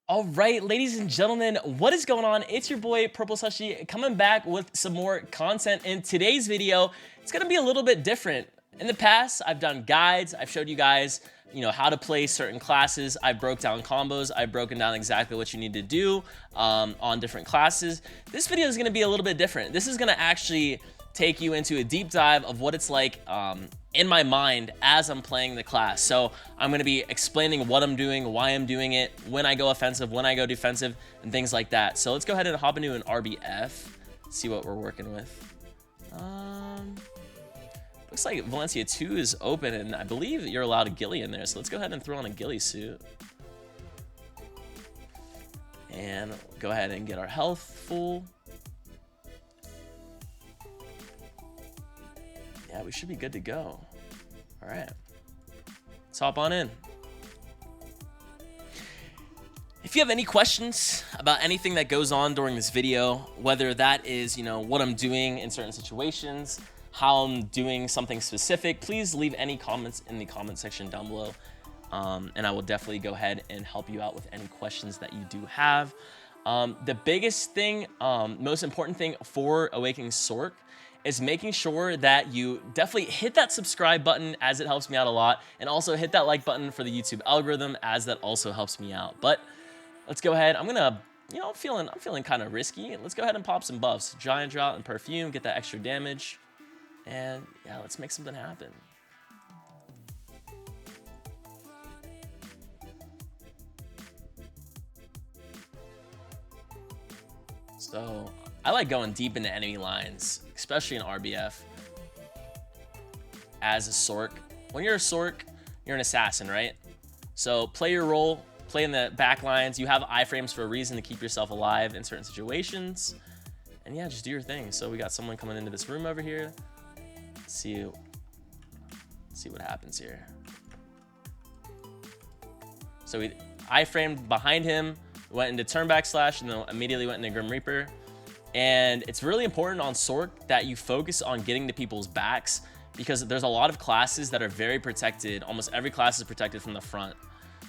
All right, ladies and gentlemen, what is going on? It's your boy Purple Sushi coming back with some more content. In today's video, it's gonna be a little bit different. In the past, I've done guides. I've showed you guys, how to play certain classes. I've broke down combos. I've broken down exactly what you need to do on different classes. This video is gonna be a little bit different. This is gonna actually take you into a deep dive of what it's like in my mind as I'm playing the class. So I'm going to be explaining what I'm doing, why I'm doing it, when I go offensive, when I go defensive, and things like that. So let's go ahead and hop into an RBF, see what we're working with. Looks like Valencia 2 is open, and I believe you're allowed a ghillie in there. So let's go ahead and throw on a ghillie suit. And go ahead and get our health full. Yeah, we should be good to go. All right, let's hop on in. If you have any questions about anything that goes on during this video, whether that is, what I'm doing in certain situations, how I'm doing something specific, please leave any comments in the comment section down below. And I will definitely go ahead and help you out with any questions that you do have. The biggest thing, most important thing for Awakening Sorc is making sure that you definitely hit that subscribe button, as it helps me out a lot, and also hit that like button for the YouTube algorithm, as that also helps me out. But let's go ahead. I'm gonna, I'm feeling kind of risky. Let's go ahead and pop some buffs. Giant Drought and Perfume, get that extra damage, and yeah, let's make something happen. So I like going deep into enemy lines, especially in RBF. As a Sorc, when you're a Sorc, you're an assassin, right? So play your role, play in the back lines. You have iframes for a reason to keep yourself alive in certain situations. And yeah, just do your thing. So we got someone coming into this room over here. Let's see what happens here. So we iframed behind him, went into turn backslash, and then immediately went into Grim Reaper. And it's really important on Sorc that you focus on getting to people's backs, because there's a lot of classes that are very protected. Almost every class is protected from the front.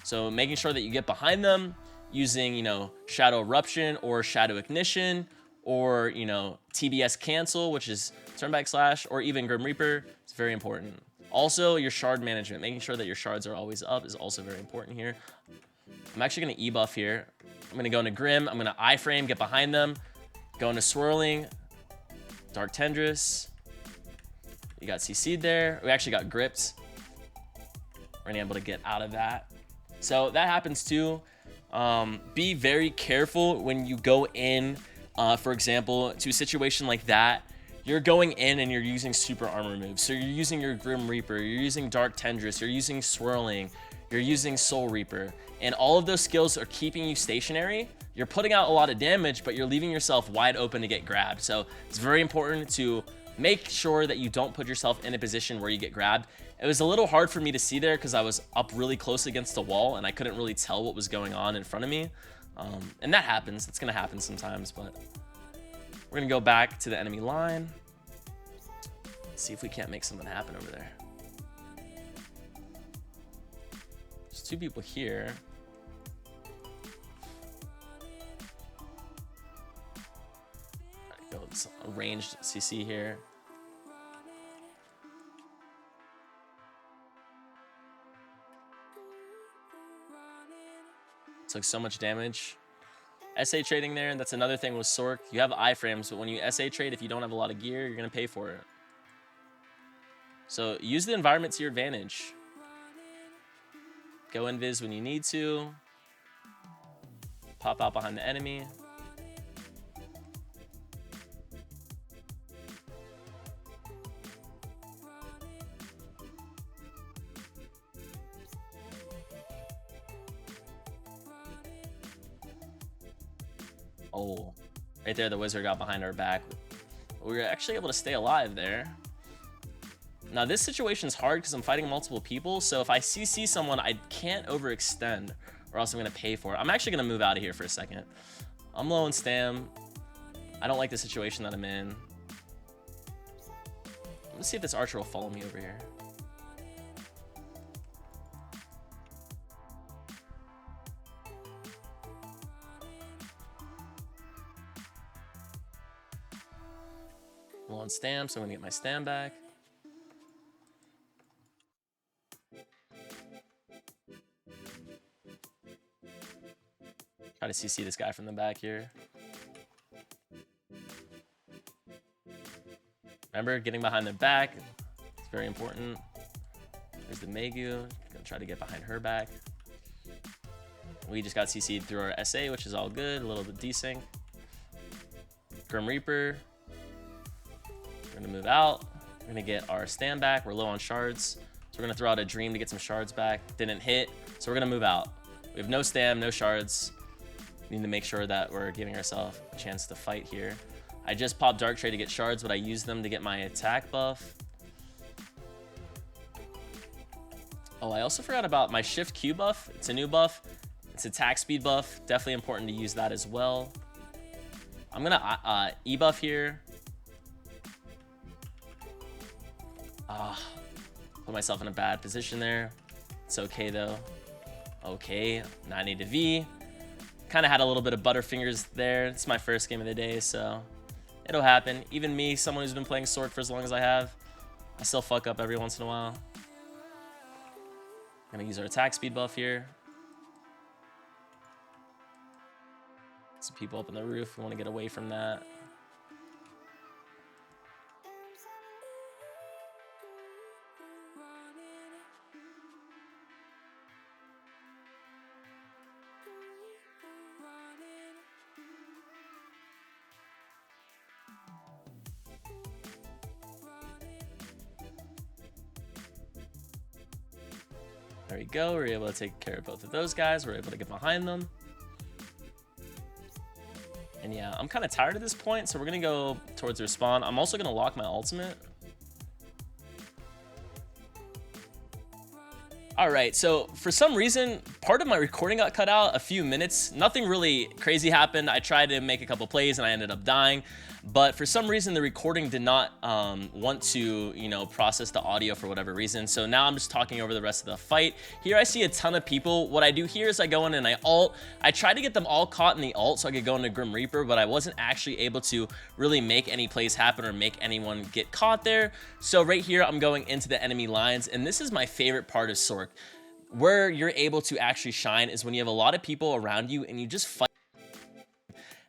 So making sure that you get behind them using, Shadow Eruption or Shadow Ignition or, TBS Cancel, which is turn backslash, or even Grim Reaper, it's very important. Also, your shard management, making sure that your shards are always up, is also very important here. I'm actually going to E-buff here. I'm going to go into Grim. I'm going to iframe, get behind them. Go into Swirling, Dark Tendrils. You got CC'd there. We actually got gripped. We're able to get out of that. So that happens too. Be very careful when you go in, for example, to a situation like that. You're going in and you're using super armor moves. So you're using your Grim Reaper, you're using Dark Tendrils, you're using Swirling, you're using Soul Reaper, and all of those skills are keeping you stationary. You're putting out a lot of damage, but you're leaving yourself wide open to get grabbed. So it's very important to make sure that you don't put yourself in a position where you get grabbed. It was a little hard for me to see there because I was up really close against the wall and I couldn't really tell what was going on in front of me. And that happens. It's going to happen sometimes, but we're going to go back to the enemy line. See if we can't make something happen over there. There's two people here. Go with a ranged CC here. Took so much damage. SA trading there, and that's another thing with Sorc. You have iframes, but when you SA trade, if you don't have a lot of gear, you're going to pay for it. So use the environment to your advantage. Go invis when you need to. Pop out behind the enemy. Oh, right there, the wizard got behind our back. We were actually able to stay alive there. Now, this situation's hard because I'm fighting multiple people, so if I CC someone, I can't overextend, or else I'm going to pay for it. I'm actually going to move out of here for a second. I'm low in stam. I don't like the situation that I'm in. Let's see if this archer will follow me over here. low on stam, so I'm gonna get my stam back. Try to CC this guy from the back here. Remember, getting behind the back, it's very important. There's the Megu, gonna try to get behind her back. We just got CC'd through our SA, which is all good, a little bit desync. Grim Reaper, we're gonna move out. We're gonna get our stand back, we're low on shards. So we're gonna throw out a Dream to get some shards back. Didn't hit, so we're gonna move out. We have no stam, no shards. We need to make sure that we're giving ourselves a chance to fight here. I just popped Dark Trade to get shards, but I used them to get my attack buff. Oh, I also forgot about my Shift Q buff. It's a new buff. It's attack speed buff. Definitely important to use that as well. I'm gonna E buff here. Put myself in a bad position there. It's okay though. Okay, 90 to V. Kind of had a little bit of butterfingers there. It's my first game of the day, so it'll happen. Even me, someone who's been playing Sorc for as long as I have, I still fuck up every once in a while. Gonna use our attack speed buff here. Some people up on the roof. We want to get away from that. There we go. We're able to take care of both of those guys. We're able to get behind them. And yeah, I'm kind of tired at this point, so we're going to go towards their spawn. I'm also going to lock my ultimate. All right, so for some reason, part of my recording got cut out a few minutes. Nothing really crazy happened. I tried to make a couple plays and I ended up dying. But for some reason, the recording did not want to, process the audio for whatever reason. So now I'm just talking over the rest of the fight. Here I see a ton of people. What I do here is I go in and I ult. I try to get them all caught in the ult so I could go into Grim Reaper, but I wasn't actually able to really make any plays happen or make anyone get caught there. So right here, I'm going into the enemy lines, and this is my favorite part of Sorc. Where you're able to actually shine is when you have a lot of people around you and you just fight.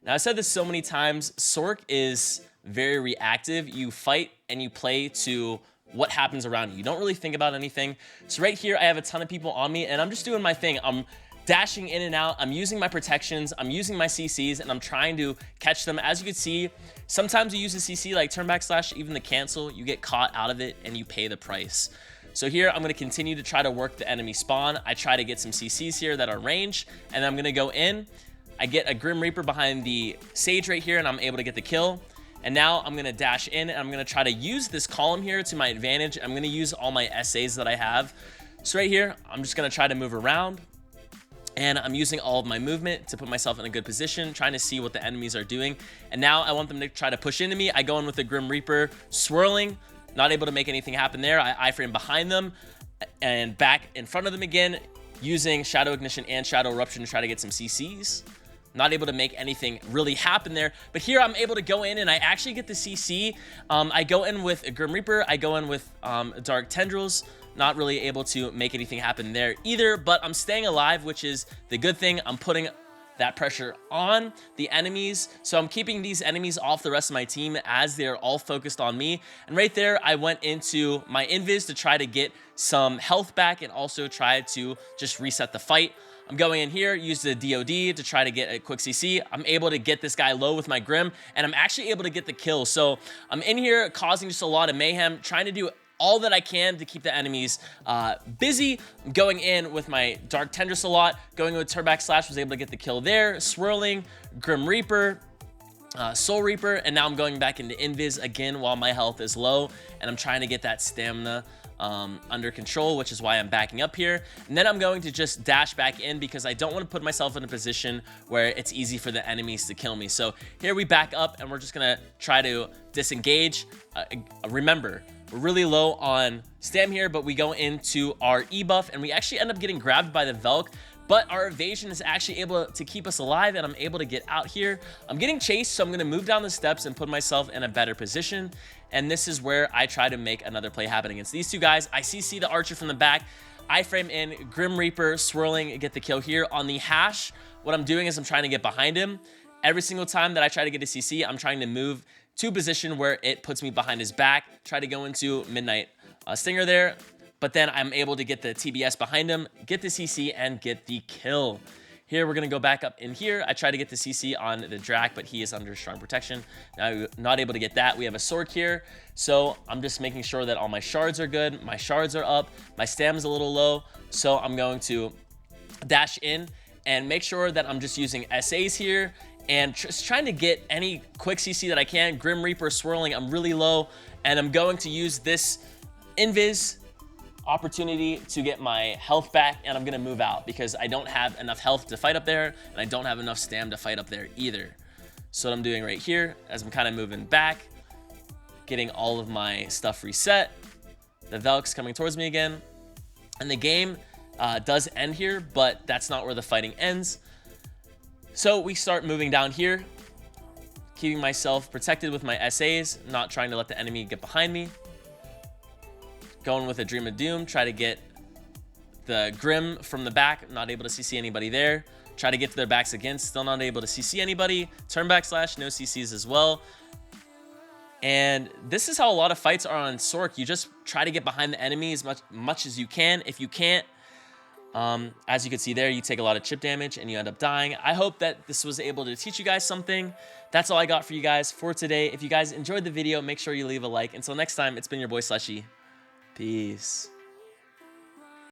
Now, I've said this so many times, Sorc is very reactive. You fight and you play to what happens around you. You don't really think about anything. So right here, I have a ton of people on me and I'm just doing my thing. I'm dashing in and out. I'm using my protections. I'm using my CCs and I'm trying to catch them. As you can see, sometimes you use a CC like turn back slash, even the cancel, you get caught out of it and you pay the price. So here, I'm going to continue to try to work the enemy spawn. I try to get some CCs here that are ranged, and I'm going to go in. I get a Grim Reaper behind the Sage right here, and I'm able to get the kill. And now I'm going to dash in, and I'm going to try to use this column here to my advantage. I'm going to use all my SAs that I have. So right here, I'm just going to try to move around. And I'm using all of my movement to put myself in a good position, trying to see what the enemies are doing. And now I want them to try to push into me. I go in with the Grim Reaper swirling. Not able to make anything happen there. I iframe behind them and back in front of them again, using Shadow Ignition and Shadow Eruption to try to get some CCs. Not able to make anything really happen there. But here I'm able to go in and I actually get the CC. I go in with a Grim Reaper. I go in with Dark Tendrils. Not really able to make anything happen there either. But I'm staying alive, which is the good thing. I'm putting that pressure on the enemies. So I'm keeping these enemies off the rest of my team as they're all focused on me. And right there, I went into my invis to try to get some health back and also try to just reset the fight. I'm going in here, use the DOD to try to get a quick CC. I'm able to get this guy low with my Grim, and I'm actually able to get the kill. So I'm in here causing just a lot of mayhem, trying to do all that I can to keep the enemies busy. I'm going in with my Dark Tendrils a lot, going with Turback Slash, was able to get the kill there, swirling, Grim Reaper, Soul Reaper, and now I'm going back into Invis again while my health is low, and I'm trying to get that stamina under control, which is why I'm backing up here. And then I'm going to just dash back in because I don't want to put myself in a position where it's easy for the enemies to kill me. So here we back up and we're just gonna try to disengage. Remember, we're really low on stam here, but we go into our E buff and we actually end up getting grabbed by the Velk. but our evasion is actually able to keep us alive, and I'm able to get out here. I'm getting chased, so I'm going to move down the steps and put myself in a better position, and this is where I try to make another play happen against these two guys. I CC the archer from the back. I frame in, Grim Reaper swirling, get the kill here. On the hash, what I'm doing is I'm trying to get behind him. Every single time that I try to get a CC, I'm trying to move to a position where it puts me behind his back. Try to go into Midnight Stinger there, but then I'm able to get the TBS behind him, get the CC, and get the kill. Here, we're going to go back up in here. I try to get the CC on the Drac, but he is under strong protection. Now, not able to get that. We have a Sorc here, so I'm just making sure that all my shards are good. My shards are up. My stam's a little low, so I'm going to dash in and make sure that I'm just using SAs here and just trying to get any quick CC that I can. Grim Reaper swirling, I'm really low, and I'm going to use this invis opportunity to get my health back, and I'm gonna move out because I don't have enough health to fight up there, and I don't have enough stam to fight up there either. So what I'm doing right here, as I'm kind of moving back, getting all of my stuff reset, the Velk's coming towards me again, and the game does end here, but that's not where the fighting ends. So we start moving down here, keeping myself protected with my SAs, not trying to let the enemy get behind me. Going with a Dream of Doom, try to get the Grim from the back, not able to CC anybody there. Try to get to their backs again, still not able to CC anybody. Turn back slash, no CCs as well. And this is how a lot of fights are on Sorc. You just try to get behind the enemy as much as you can. If you can't, as you can see there, you take a lot of chip damage and you end up dying. I hope that this was able to teach you guys something. That's all I got for you guys for today. If you guys enjoyed the video, make sure you leave a like. Until next time, it's been your boy Slushy. Peace.